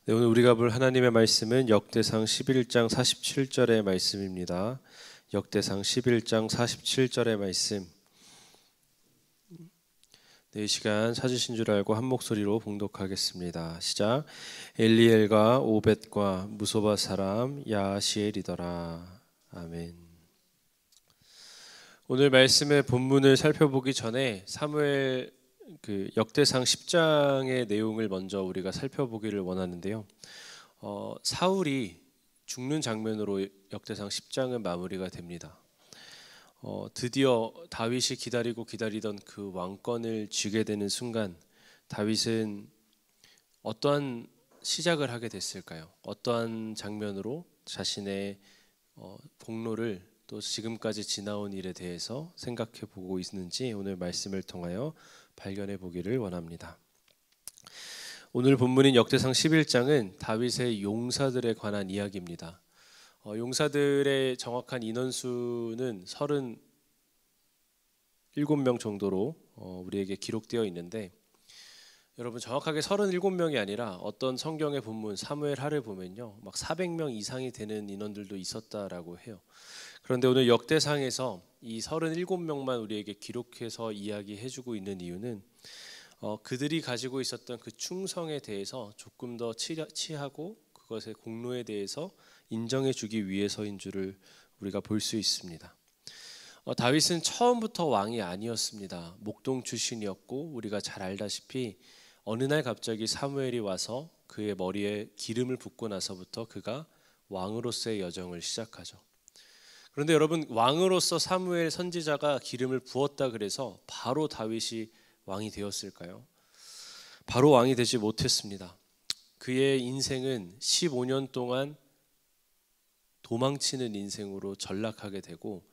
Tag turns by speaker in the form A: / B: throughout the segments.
A: 네, 오늘 우리가 볼 하나님의 말씀은 역대상 11장 47절의 말씀입니다. 역대상 11장 47절의 말씀. 네, 이 시간 찾으신 줄 알고 한 목소리로 봉독하겠습니다. 시작. 엘리엘과 오벳과 무소바 사람 야시엘이더라. 아멘. 오늘 말씀의 본문을 살펴보기 전에 사무엘 역대상 10장의 내용을 먼저 우리가 살펴보기를 원하는데요. 사울이 죽는 장면으로 역대상 10장은 마무리가 됩니다. 드디어 다윗이 기다리던 그 왕권을 쥐게 되는 순간 다윗은 어떠한 시작을 하게 됐을까요? 어떠한 장면으로 자신의 공로를 또 지금까지 지나온 일에 대해서 생각해 보고 있는지 오늘 말씀을 통하여 발견해 보기를 원합니다. 오늘 본문인 역대상 11장은 다윗의 용사들에 관한 이야기입니다. 용사들의 정확한 인원수는 37명 정도로 우리에게 기록되어 있는데, 여러분 정확하게 37명이 아니라 어떤 성경의 본문 사무엘하를 보면요, 막 400명 이상이 되는 인원들도 있었다라고 해요. 그런데 오늘 역대상에서 이 37명만 우리에게 기록해서 이야기해주고 있는 이유는 그들이 가지고 있었던 그 충성에 대해서 조금 더 치하고 그것의 공로에 대해서 인정해주기 위해서인 줄을 우리가 볼 수 있습니다. 다윗은 처음부터 왕이 아니었습니다. 목동 출신이었고, 우리가 잘 알다시피 어느 날 갑자기 사무엘이 와서 그의 머리에 기름을 붓고 나서부터 그가 왕으로서의 여정을 시작하죠. 그런데 여러분, 왕으로서 사무엘 선지자가 기름을 부었다 그래서 바로 다윗이 왕이 되었을까요? 바로 왕이 되지 못했습니다. 그의 인생은 15년 동안 도망치는 인생으로 전락하게 되고,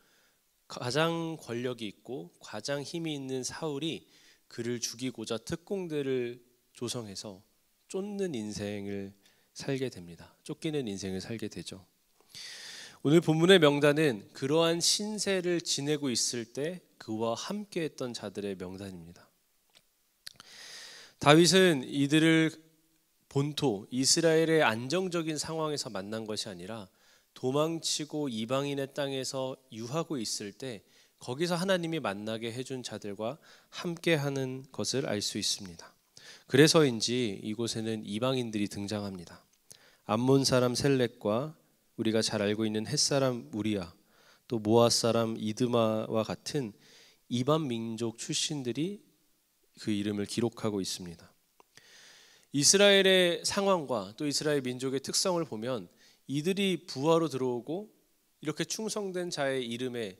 A: 가장 권력이 있고 가장 힘이 있는 사울이 그를 죽이고자 특공대를 조성해서 쫓는 인생을 살게 됩니다. 쫓기는 인생을 살게 되죠. 오늘 본문의 명단은 그러한 신세를 지내고 있을 때 그와 함께했던 자들의 명단입니다. 다윗은 이들을 본토 이스라엘의 안정적인 상황에서 만난 것이 아니라 도망치고 이방인의 땅에서 유하고 있을 때 거기서 하나님이 만나게 해준 자들과 함께하는 것을 알 수 있습니다. 그래서인지 이곳에는 이방인들이 등장합니다. 암몬 사람 셀렉과 우리가 잘 알고 있는 헷사람 우리야, 또 모압 사람 이드마와 같은 이방 민족 출신들이 그 이름을 기록하고 있습니다. 이스라엘의 상황과 또 이스라엘 민족의 특성을 보면 이들이 부하로 들어오고 이렇게 충성된 자의 이름에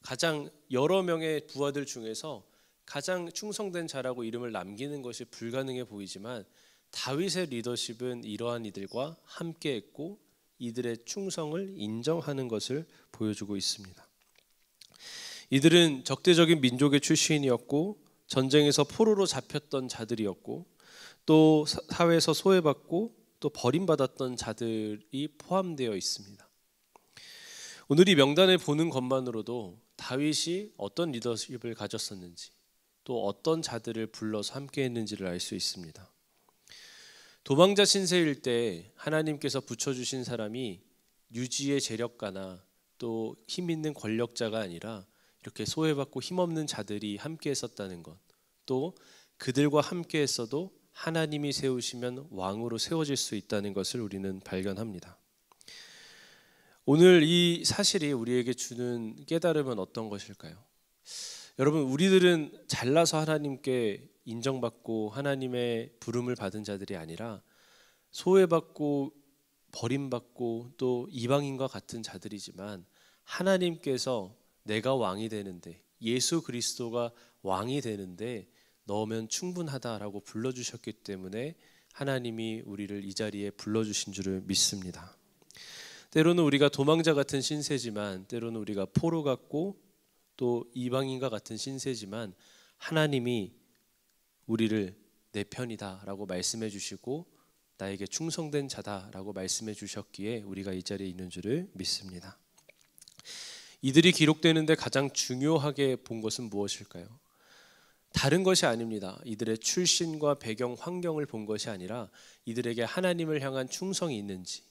A: 가장 여러 명의 부하들 중에서 가장 충성된 자라고 이름을 남기는 것이 불가능해 보이지만, 다윗의 리더십은 이러한 이들과 함께했고 이들의 충성을 인정하는 것을 보여주고 있습니다. 이들은 적대적인 민족의 출신이었고 전쟁에서 포로로 잡혔던 자들이었고 또 사회에서 소외받고 또 버림받았던 자들이 포함되어 있습니다. 오늘 이 명단을 보는 것만으로도 다윗이 어떤 리더십을 가졌었는지 또 어떤 자들을 불러서 함께했는지를 알 수 있습니다. 도망자 신세일 때 하나님께서 붙여주신 사람이 유지의 재력가나 또 힘 있는 권력자가 아니라 이렇게 소외받고 힘없는 자들이 함께 했었다는 것, 또 그들과 함께 했어도 하나님이 세우시면 왕으로 세워질 수 있다는 것을 우리는 발견합니다. 오늘 이 사실이 우리에게 주는 깨달음은 어떤 것일까요? 여러분, 우리들은 잘나서 하나님께 인정받고 하나님의 부름을 받은 자들이 아니라 소외받고 버림받고 또 이방인과 같은 자들이지만, 하나님께서 내가 왕이 되는데, 예수 그리스도가 왕이 되는데 너면 충분하다라고 불러주셨기 때문에 하나님이 우리를 이 자리에 불러주신 줄을 믿습니다. 때로는 우리가 도망자 같은 신세지만, 때로는 우리가 포로 같고 또 이방인과 같은 신세지만, 하나님이 우리를 내 편이다라고 말씀해 주시고 나에게 충성된 자다라고 말씀해 주셨기에 우리가 이 자리에 있는 줄을 믿습니다. 이들이 기록되는데 가장 중요하게 본 것은 무엇일까요? 다른 것이 아닙니다. 이들의 출신과 배경 환경을 본 것이 아니라 이들에게 하나님을 향한 충성이 있는지,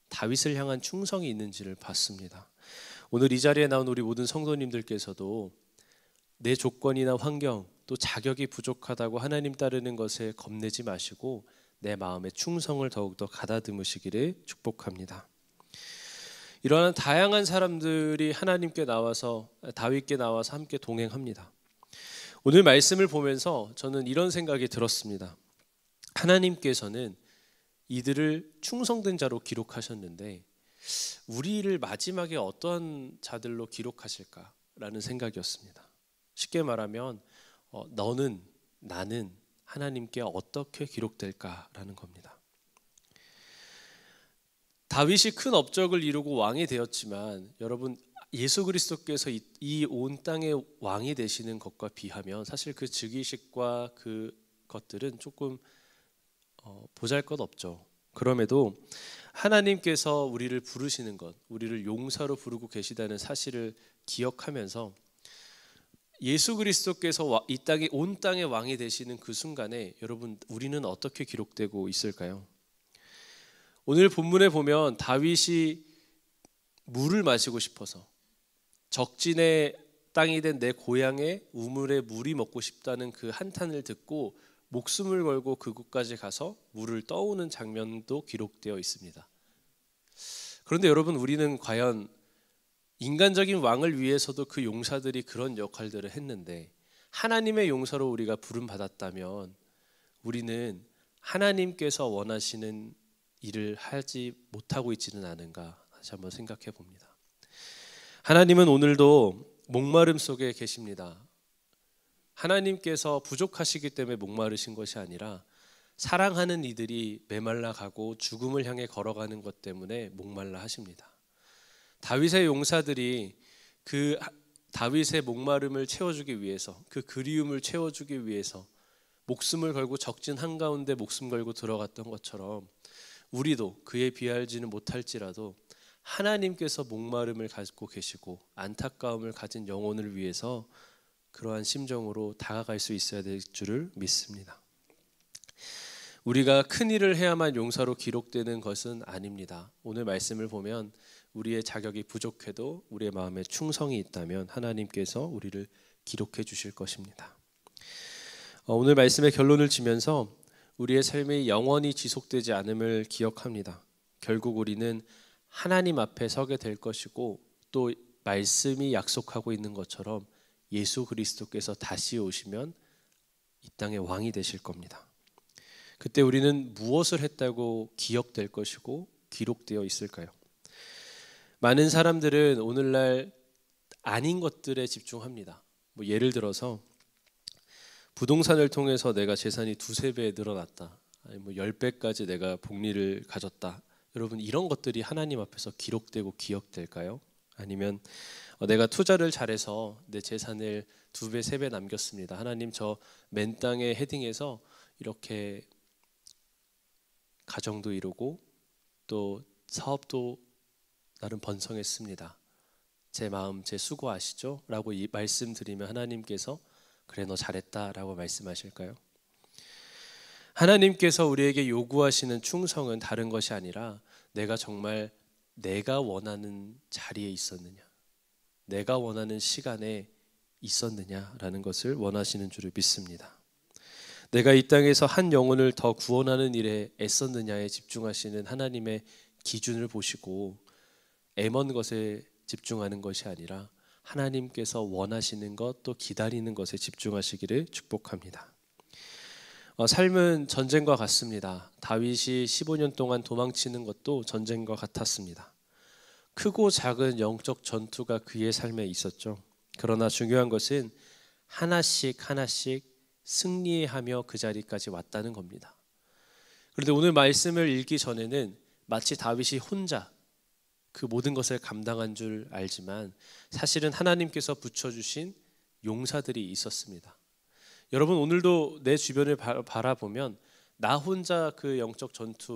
A: 다윗을 향한 충성이 있는지를 봤습니다. 오늘 이 자리에 나온 우리 모든 성도님들께서도 내 조건이나 환경 또 자격이 부족하다고 하나님 따르는 것에 겁내지 마시고 내 마음의 충성을 더욱더 가다듬으시기를 축복합니다. 이러한 다양한 사람들이 하나님께 나와서 다윗께 나와서 함께 동행합니다. 오늘 말씀을 보면서 저는 이런 생각이 들었습니다. 하나님께서는 이들을 충성된 자로 기록하셨는데 우리를 마지막에 어떠한 자들로 기록하실까라는 생각이었습니다. 쉽게 말하면 너는, 나는 하나님께 어떻게 기록될까라는 겁니다. 다윗이 큰 업적을 이루고 왕이 되었지만 여러분, 예수 그리스도께서 이 온 땅의 왕이 되시는 것과 비하면 사실 그 즉위식과 그 것들은 조금 보잘것없죠. 그럼에도 하나님께서 우리를 부르시는 것, 우리를 용사로 부르고 계시다는 사실을 기억하면서 예수 그리스도께서 이 땅에 온 땅의 왕이 되시는 그 순간에 여러분, 우리는 어떻게 기록되고 있을까요? 오늘 본문에 보면 다윗이 물을 마시고 싶어서 적진의 땅이 된 내 고향의 우물에 물이 먹고 싶다는 그 한탄을 듣고 목숨을 걸고 그곳까지 가서 물을 떠오는 장면도 기록되어 있습니다. 그런데 여러분, 우리는 과연 인간적인 왕을 위해서도 그 용사들이 그런 역할들을 했는데 하나님의 용사로 우리가 부름받았다면 우리는 하나님께서 원하시는 일을 하지 못하고 있지는 않은가 다시 한번 생각해 봅니다. 하나님은 오늘도 목마름 속에 계십니다. 하나님께서 부족하시기 때문에 목마르신 것이 아니라 사랑하는 이들이 메말라 가고 죽음을 향해 걸어가는 것 때문에 목말라 하십니다. 다윗의 용사들이 그 다윗의 목마름을 채워주기 위해서, 그 그리움을 채워주기 위해서 목숨을 걸고 적진 한가운데 목숨 걸고 들어갔던 것처럼 우리도 그에 비할지는 못할지라도 하나님께서 목마름을 가지고 계시고 안타까움을 가진 영혼을 위해서 그러한 심정으로 다가갈 수 있어야 될 줄을 믿습니다. 우리가 큰 일을 해야만 용사로 기록되는 것은 아닙니다. 오늘 말씀을 보면 우리의 자격이 부족해도 우리의 마음에 충성이 있다면 하나님께서 우리를 기록해 주실 것입니다. 오늘 말씀의 결론을 지면서 우리의 삶이 영원히 지속되지 않음을 기억합니다. 결국 우리는 하나님 앞에 서게 될 것이고 또 말씀이 약속하고 있는 것처럼 예수 그리스도께서 다시 오시면 이 땅의 왕이 되실 겁니다. 그때 우리는 무엇을 했다고 기억될 것이고 기록되어 있을까요? 많은 사람들은 오늘날 아닌 것들에 집중합니다. 예를 들어서 부동산을 통해서 내가 재산이 2-3배 늘어났다, 아니 10배까지 내가 복리를 가졌다. 여러분, 이런 것들이 하나님 앞에서 기록되고 기억될까요? 아니면 내가 투자를 잘해서 내 재산을 2배, 3배 남겼습니다. 하나님, 저 맨 땅에 헤딩해서 이렇게 가정도 이루고 또 사업도 나름 번성했습니다. 제 마음, 제 수고 아시죠? 라고 이 말씀드리면 하나님께서 그래, 너 잘했다 라고 말씀하실까요? 하나님께서 우리에게 요구하시는 충성은 다른 것이 아니라 내가 정말 내가 원하는 자리에 있었느냐, 내가 원하는 시간에 있었느냐라는 것을 원하시는 줄을 믿습니다. 내가 이 땅에서 한 영혼을 더 구원하는 일에 애썼느냐에 집중하시는 하나님의 기준을 보시고 애먼 것에 집중하는 것이 아니라 하나님께서 원하시는 것, 또 기다리는 것에 집중하시기를 축복합니다. 삶은 전쟁과 같습니다. 다윗이 15년 동안 도망치는 것도 전쟁과 같았습니다. 크고 작은 영적 전투가 그의 삶에 있었죠. 그러나 중요한 것은 하나씩 하나씩 승리하며 그 자리까지 왔다는 겁니다. 그런데 오늘 말씀을 읽기 전에는 마치 다윗이 혼자 그 모든 것을 감당한 줄 알지만 사실은 하나님께서 붙여주신 용사들이 있었습니다. 여러분, 오늘도 내 주변을 바라보면 나 혼자 그 영적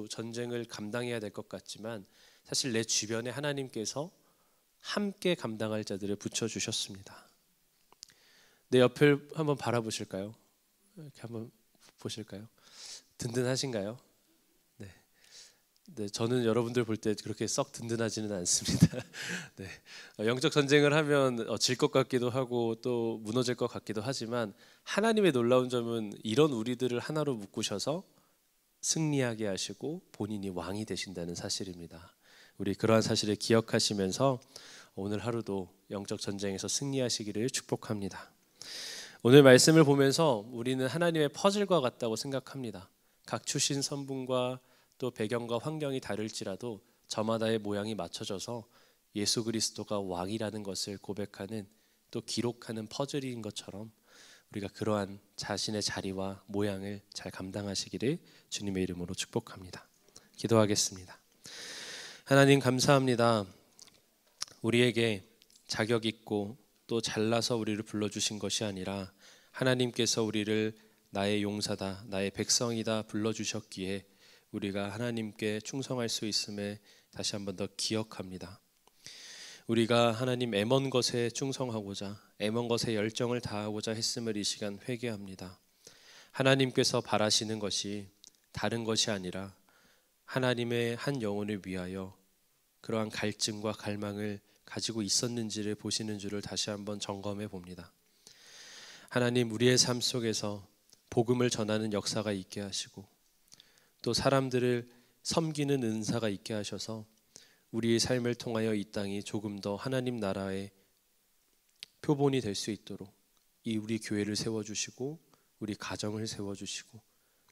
A: 전쟁을 감당해야 될 것 같지만 사실 내 주변에 하나님께서 함께 감당할 자들을 붙여주셨습니다. 내 옆을 한번 바라보실까요? 이렇게 한번 보실까요? 든든하신가요? 네. 네, 저는 여러분들 볼 때 그렇게 썩 든든하지는 않습니다. 네, 영적 전쟁을 하면 질 것 같기도 하고 또 무너질 것 같기도 하지만 하나님의 놀라운 점은 이런 우리들을 하나로 묶으셔서 승리하게 하시고 본인이 왕이 되신다는 사실입니다. 우리 그러한 사실을 기억하시면서 오늘 하루도 영적 전쟁에서 승리하시기를 축복합니다. 오늘 말씀을 보면서 우리는 하나님의 퍼즐과 같다고 생각합니다. 각 출신 성분과 또 배경과 환경이 다를지라도 저마다의 모양이 맞춰져서 예수 그리스도가 왕이라는 것을 고백하는 또 기록하는 퍼즐인 것처럼 우리가 그러한 자신의 자리와 모양을 잘 감당하시기를 주님의 이름으로 축복합니다. 기도하겠습니다. 하나님 감사합니다. 우리에게 자격 있고 또 잘나서 우리를 불러주신 것이 아니라 하나님께서 우리를 나의 용사다, 나의 백성이다 불러주셨기에 우리가 하나님께 충성할 수 있음을 다시 한 번 더 기억합니다. 우리가 하나님 애먼 것에 충성하고자 애먼 것에 열정을 다하고자 했음을 이 시간 회개합니다. 하나님께서 바라시는 것이 다른 것이 아니라 하나님의 한 영혼을 위하여 그러한 갈증과 갈망을 가지고 있었는지를 보시는 줄을 다시 한번 점검해 봅니다. 하나님, 우리의 삶 속에서 복음을 전하는 역사가 있게 하시고 또 사람들을 섬기는 은사가 있게 하셔서 우리의 삶을 통하여 이 땅이 조금 더 하나님 나라의 표본이 될 수 있도록 이 우리 교회를 세워주시고 우리 가정을 세워주시고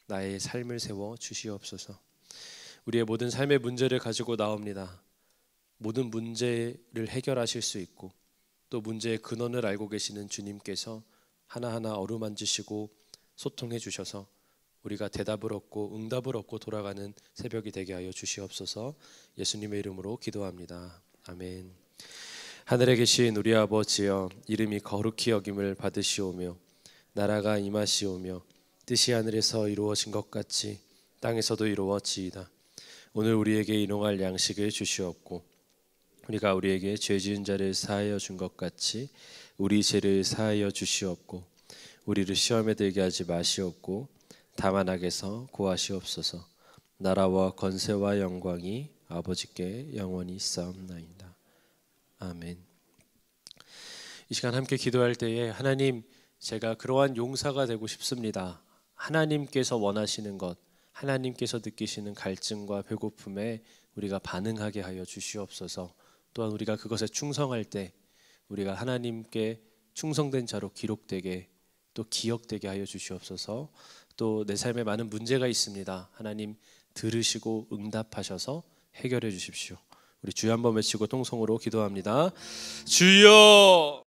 A: 나의 삶을 세워주시옵소서. 우리의 모든 삶의 문제를 가지고 나옵니다. 모든 문제를 해결하실 수 있고 또 문제의 근원을 알고 계시는 주님께서 하나하나 어루만지시고 소통해 주셔서 우리가 대답을 얻고 응답을 얻고 돌아가는 새벽이 되게 하여 주시옵소서. 예수님의 이름으로 기도합니다. 아멘. 하늘에 계신 우리 아버지여, 이름이 거룩히 여김을 받으시오며 나라가 임하시오며 뜻이 하늘에서 이루어진 것 같이 땅에서도 이루어지이다. 오늘 우리에게 일용할 양식을 주시옵고 우리가 우리에게 죄 지은 자를 사하여 준 것 같이 우리 죄를 사하여 주시옵고 우리를 시험에 들게 하지 마시옵고 다만 악에서 구하시옵소서. 나라와 권세와 영광이 아버지께 영원히 있사옵나이다. 아멘. 이 시간 함께 기도할 때에 하나님, 제가 그러한 용사가 되고 싶습니다. 하나님께서 원하시는 것, 하나님께서 느끼시는 갈증과 배고픔에 우리가 반응하게 하여 주시옵소서. 또한 우리가 그것에 충성할 때 우리가 하나님께 충성된 자로 기록되게 또 기억되게 하여 주시옵소서. 또 내 삶에 많은 문제가 있습니다. 하나님 들으시고 응답하셔서 해결해 주십시오. 우리 주여 한번 외치고 통성으로 기도합니다. 주여!